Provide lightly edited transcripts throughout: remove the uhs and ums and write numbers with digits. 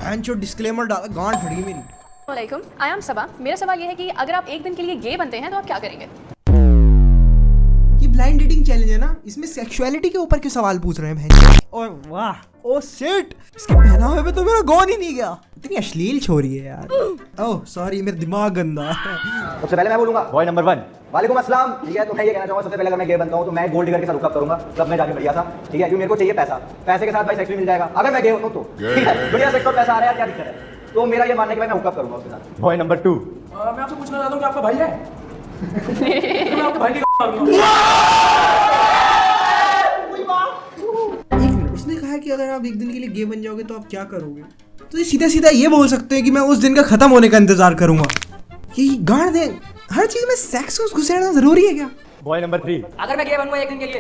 जो डिस्क्लेमर डाला, गांड फट गई मेरी। वालेकुम, आई एम सबा। मेरा सवाल ये है कि अगर आप एक दिन के लिए गे बनते हैं तो आप क्या करेंगे? ये ब्लाइंड डेटिंग चैलेंज है ना, इसमें सेक्सुअलिटी के ऊपर क्यों सवाल पूछ रहे हैं बहन? और वाह, ओ शिट, इसके पहनावे पे तो मेरा गौन ही नहीं गया। इतनी अश्लील छोरी है यार। ओह सॉरी, मेरा दिमाग गंदा है। सबसे पहले मैं बोलूंगा बॉय नंबर 1, वालेकुम अस्सलाम। ठीक है, तो मैं ये कहना चाहूंगा सबसे पहले अगर मैं गे बनता हूँ तो मैं गोल्ड डिगर के साथ हुकअप करूंगा, क्लब में जाके बढ़िया सा। ठीक है, क्योंकि मेरे को चाहिए पैसा, पैसे के साथ भाई सेक्स भी मिल जाएगा अगर मैं गे होता हूँ तो। ठीक है, बढ़िया सेक्स और पैसा आ रहा है, क्या दिक्कत है? तो मेरा ये मानने के बाद मैं हुकअप करूंगा उसके साथ। बॉय नंबर 2, मैं आपसे पूछना चाहता हूँ कि आपका भाई है? मैं आपके भाई की उसने कहा कि अगर आप एक दिन के लिए गे बन जाओगे तो आप क्या करोगे? तो ये सीधा सीधा ये बोल सकते हैं कि मैं उस दिन का खत्म होने का इंतजार करूंगा। ये गाड़ दे, हर चीज में सेक्स घुसेड़ना जरूरी है क्या? बॉय नंबर 3, अगर मैं गे बनूंगा एक दिन के लिए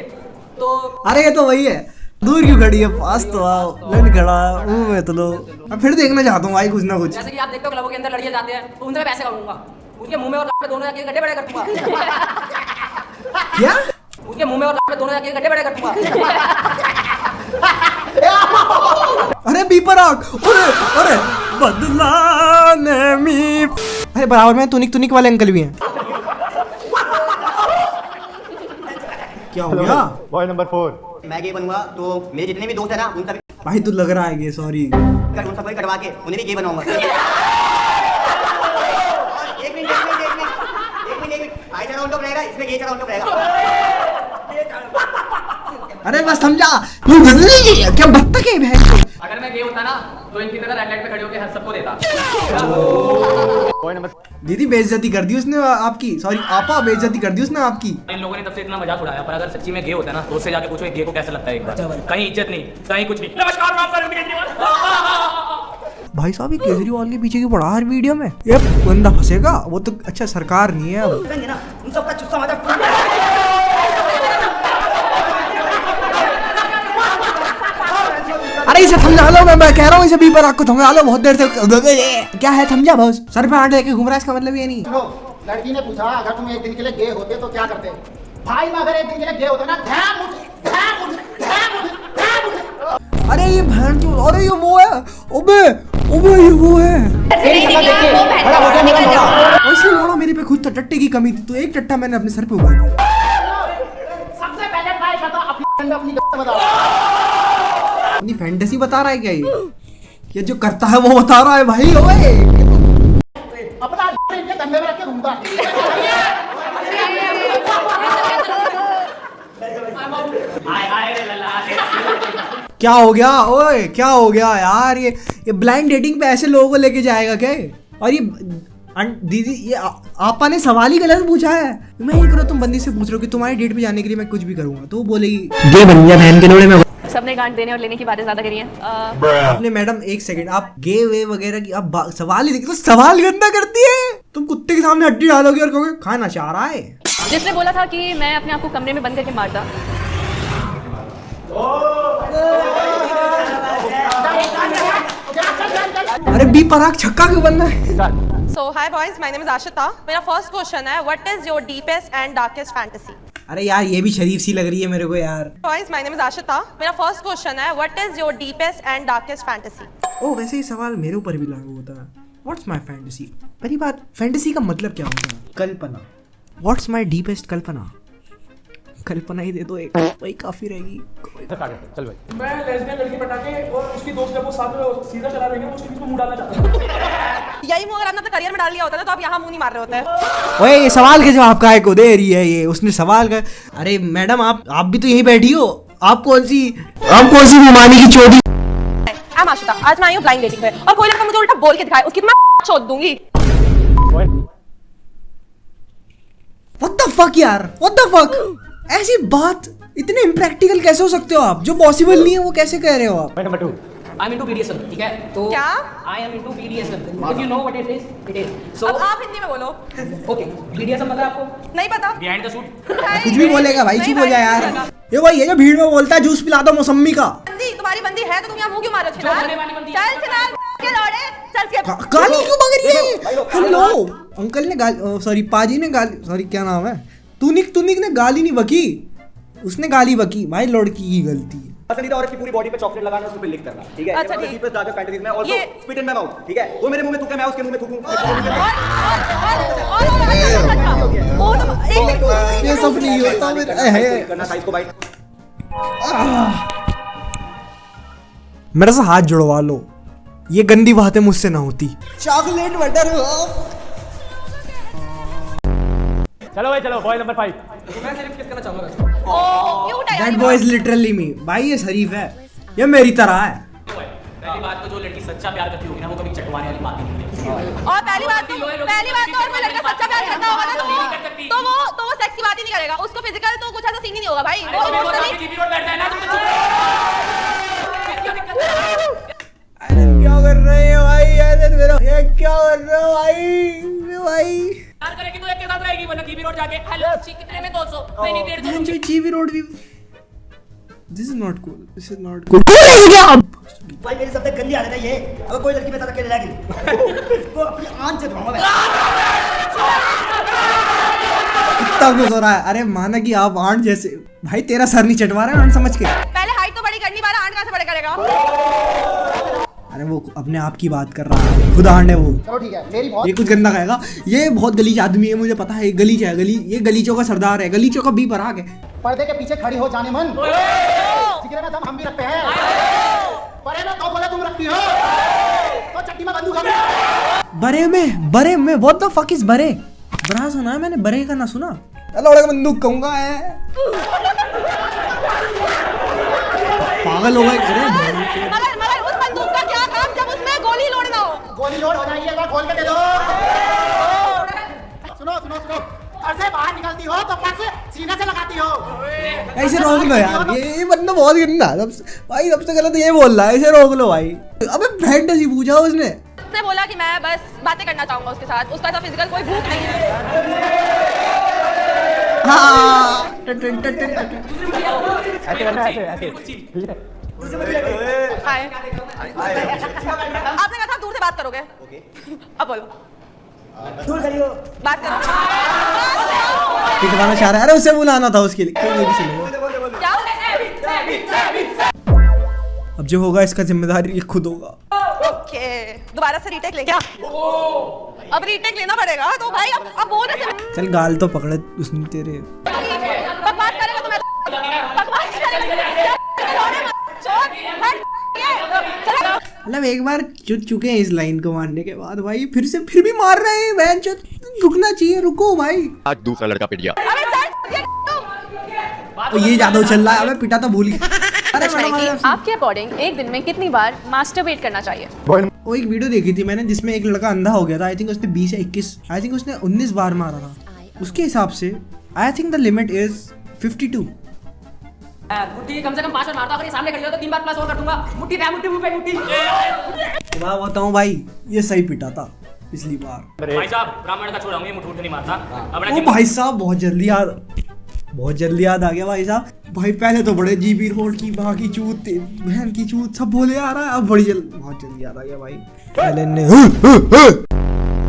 तो अरे ये तो वही है, दूर क्यों खड़ी है, पास तो आओ। लड़ खड़ा मुंह में तो लो। अब फिर देखना चाहता हूँ भाई कुछ ना कुछ। जैसे कि आप देखते हो क्लबों के अंदर लड़कियां जाते हैं तो उनसे पैसे कमाऊंगा, उनके मुंह में और पे दोनों जाके गड्ढे बड़े कर दूंगा। क्या? उनके मुंह में और पे दोनों जाके गड्ढे बड़े कर दूंगा। अरे बीपर आग, अरे बदलाने में। अरे बराबर में तुनिक वाले अंकल भी हैं। क्या हो गया? बॉय नंबर 4, मैं गे बनूंगा तो मेरे जितने भी दोस्त हैं ना उन सभी भाई तू लग रहा है ये, सॉरी। उन सबको कटवा के उन्हें भी गे बनाऊंगा। एक मिनट भाई चढ़ा उनको रहेगा, इसमें गे चढ़ा उनको रहेगा। अरे बस समझा, क्या बत्तख है बहन। अगर मैं गे होता ना तो इनकी तरह रेड लाइट पे खड़े होकर हर सबको देता। बॉय नंबर दीदी बेइज्जती कर दी उसने आपकी, सॉरी आपा बेइज्जती कर दी उसने आपकी। इन लोगों ने तब से इतना मजाक उड़ाया, पर अगर सच्ची में गे होता है ना तो उससे जाके पूछो गे को कैसा लगता है एक बार। कहीं इज्जत नहीं, कहीं कुछ नहीं। नमस्कार, मैं आपका अरविंद केजरीवाल। भाई साहब ये केजरीवाल के पीछे क्यों पड़ा हर वीडियो में? ये बंदा फंसेगा, वो तो अच्छा सरकार नहीं है अब। उन सबका चुस्सा मजाक। अरे इसे समझा लो, मैं कह रहा हूँ इसे बीपर आग को समझा लो, बहुत देर से क्या है समझा बस, सर पे हाथ लेके घूम रहा है, इसका मतलब ये नहीं। लड़की ने पूछा अगर तुम एक दिन के लिए गे होते तो क्या करते? भाई मैं अगर एक दिन के लिए गे होता ना, अरे ये बहन तो, अरे ये वो है, ओबे ये वो है। ऐसे लोड़ा मेरे पे खुद टट्टे की कमी थी तो एक टट्टा मैंने अपने सर पे उगा दिया। सबसे पहले ट्राई करता अपनी बताओ। अपनी फैंटेसी बता रहा है क्या ये जो करता है वो बता रहा है भाई। ओए अपना धंधे में रख के घूमता। क्या हो गया? ओए क्या हो गया यार? ये ब्लाइंड डेटिंग पे ऐसे लोगों को लेके जाएगा क्या? और ये दीदी ये आपा ने सवाल ही गलत पूछा है। मैं ये करो, तुम बंदी से पूछ रहे हो कि तुम्हारी डेट पे जाने के लिए मैं कुछ भी करूंगा, तो वो बोलेगी गे बन गया बहन के लोड़े में। सबने गांड देने और लेने की बातें ज्यादा करी हैं। आपने मैडम एक सेकंड, आप गे वे वगैरह की आप सवाल ही देखिए तो सवाल गंदा करती है। तुम कुत्ते के सामने हड्डी डालोगे और कहोगे खाना चाह रहा है। जिसने बोला था कि मैं अपने आप को कमरे में बंद करके मारता। अरे बी पराग छक्का क्यों बन रहा है? So hi boys, my name is Ashita. मेरा first question है, what is your deepest and darkest fantasy? अरे यार ये भी शरीफ सी लग रही है मेरे को यार। Boys, my name is Ashita. मेरा first question है, what is your deepest and darkest fantasy? ओ वैसे ये सवाल मेरे ऊपर भी लागू होता है। What's my fantasy? पहली बात, फैंटेसी का मतलब क्या होता है? कल्पना। What's my deepest कल्पना? कल्पना ही दे दो एक, वही काफी रहेगी। चल भाई। मैं लेस्बियन लड़की पटा के और उसकी दोस्त जब वो साथ में सीधा चला रही है उसके बीच में मुंह डालना चाहता हूं। यही मुंह अगर आपने अपने करियर में डाल लिया होता ना तो आप यहाँ मुंह नहीं मार रहे होते। ओए ये सवाल के जवाब काहे को दे रही है ये? उसने सवाल का, अरे मैडम आप भी तो यहीं बैठी हो, आप कौन सी रुमानी की चोटी? I'm आशिता, आज मैं आई हूँ ब्लाइंड डेटिंग पे और कोई लड़का मुझे उल्टा बोल के दिखाए उसकी तो मैं चोद दूंगी। What the fuck यार? What the fuck? ऐसी बात, इतने इम्प्रैक्टिकल कैसे हो सकते हो आप? जो पॉसिबल नहीं है वो कैसे कह रहे हो आप? Number 2, I am into BDSM, ठीक है? तो क्या? I am into BDSM, if you know what it is. So अब आप हिंदी में बोलो। ओके, BDSM पता है आपको? नहीं पता। Behind the suit. कुछ भी बोलेगा भाई, चुप हो जा यार। ये वही है जो भीड़ में बोलता है जूस पिला दो मौसम्मी का। बंदी, तुम्हारी बंदी है तो तुम यहाँ मुंह क्यों मारो? जो होने वाली बंदी चल चिनार के लौड़े, चल के गाली क्यों मांग रही है? हेलो अंकल ने गाली, सॉरी पाजी ने गाली, सॉरी क्या नाम है, तुनिक ने गाली नहीं बकी, उसने गाली बकी भाई, लड़की की गलती है। पसंदीदा औरत की पूरी बॉडी पे चॉकलेट लगाना, उसके पे लिख करना, ठीक है? अच्छा, ठीक। डीपेस्ट डार्केस्ट फैंटेसीज में आल्सो ये- स्पिट इन माय माउथ, ठीक है? वो मेरे मुंह में थूके, मैं उसके मुंह में थूकूं। ये सब नहीं होता मेरे करना साइज को बाइट। मेरे से हाथ जुड़वा लो, ये गंदी बातें मुझसे ना होती। चॉकलेट बटर चलो भाई चलो, boy number 5। That boy is literally me. भाई ये शरीफ है, ये मेरी तरह है। पहली बात तो जो लड़की सच्चा प्यार करती होगी ना, वो कभी चटवाने वाली बात नहीं करती। और पहली बात तो और कोई लड़का सच्चा प्यार करता होगा ना, तो वो सेक्स की बात ही नहीं करेगा, उसको फिजिकल तो कुछ ऐसा सीन ही नहीं होगा भाई, वो इमोशनली। जीबी रोड बैठता है ना, तो क्या कर रहे हैं भाई? ये क्या कर रहे हो भाई? प्यार करेगी तो एक के साथ रहेगी, वरना जीबी रोड जाके हेलो कितने में 200 नहीं 150। जीबी रोड भी this is not cool, this is not cool. भाई मेरी सबसे गंदी आदत है ये, अगर कोई लड़की मेरे साथ अकेले रहेगी तो अपनी आंख से धोऊंगा मैं। इतना कुछ हो रहा है। अरे माना कि आप आंट जैसे, भाई तेरा सर नहीं चटवा रहा है आंट समझ के। पहले हाइट तो बड़ी करनी, बारा आंट कहां से बड़े करेगा? अरे वो अपने आप की बात कर रहा है, खुद आंट है वो। चलो ठीक है, मेरी बहुत ये कुछ गंदा खाएगा, ये बहुत गलीज आदमी है, मुझे पता है। गलीज है, ये गलीचों का सरदार है, गलीचों का भी पराग है। पर्दे के पीछे खड़ी हो जाने मन। जिगरे में दम हम भी रखते हैं। परे में तो बोले तुम रखती हो, तो चट्टी में बंदूक हम। बरे में व्हाट द फक इज बरे? बरा सुना है मैंने, बरे का ना सुना। लौड़े का बंदूक कहूंगा है, पागल हो गए। अरे मगर उस बंदूक का क्या काम जब उसमें गोली लोडना हो? गोली लोड हो जाएगी, एक बार खोल के दे दो। सुनो सुनो सुनो, घर से बाहर निकलती हो तो पर्स सीने से लगाती हो। ऐसे रोक लो यार, ये बंदा बहुत गंदा है। भाई सबसे गलत ये बोल रहा है, ऐसे रोक लो भाई। अबे फैंटेसी पूछा उसने। उसने बोला कि मैं बस बातें करना चाहूंगा उसके साथ, उसका ऐसा फिजिकल कोई भूख नहीं है। हाँ। हाय। आपने कहा था दूर से बात करोगे, अब बोलो। दूर करियो। बात करो। पिटवाना चाह रहा है, अरे उसे बुलाना था उसके लिए। कोई भी सुनो। क्या? अब जो होगा इसका जिम्मेदारी ये खुद होगा। ओके, दोबारा से रीटेक ले क्या? अब रीटेक लेना पड़ेगा तो भाई, अब बोलने से चल गाल तो पकड़े उसने तेरे। बकवास करेगा तो मैं बकवास करेगा। मतलब एक बार चुट चुके हैं इस लाइन को मारने के बाद, भाई फिर भी मार रहे हैं। बहन चोद, रुकना चाहिए, रुको भाई। आज दूसरा लड़का पिट गया। अबे चल। तो ये जादू चल रहा है, अबे पिटा तो भूल गया। अरे आपके अकॉर्डिंग एक दिन में कितनी बार मास्टरबेट करना चाहिए? वो एक वीडियो देखी थी मैंने जिसमें एक लड़का अंधा हो गया था। आई थिंक उसने 20 या 21, आई थिंक उसने 19 बार मारा था। उसके हिसाब से I think the limit is 52। मुट्ठी कम से कम 5 बार मारता, अगर ये सामने खड़ी हो तो 3 बार प्लस और कर दूंगा। मुट्ठी पे मुट्ठी मुंह पे मुट्ठी। मैं बताऊं भाई, ये सही पिटा था पिछली बार। भाई साहब ब्राह्मण का छोड़ा हूं, ये मुट्ठी उठ नहीं मारता। ओ भाई साहब बहुत जल्दी याद आ गया भाई साहब। भाई पहले तो बड़े जीबी रोड की माँ की चूत, बहन की चूत सब बोले आ रहा है, अब बहुत जल्दी याद आ गया भाई। पहले ने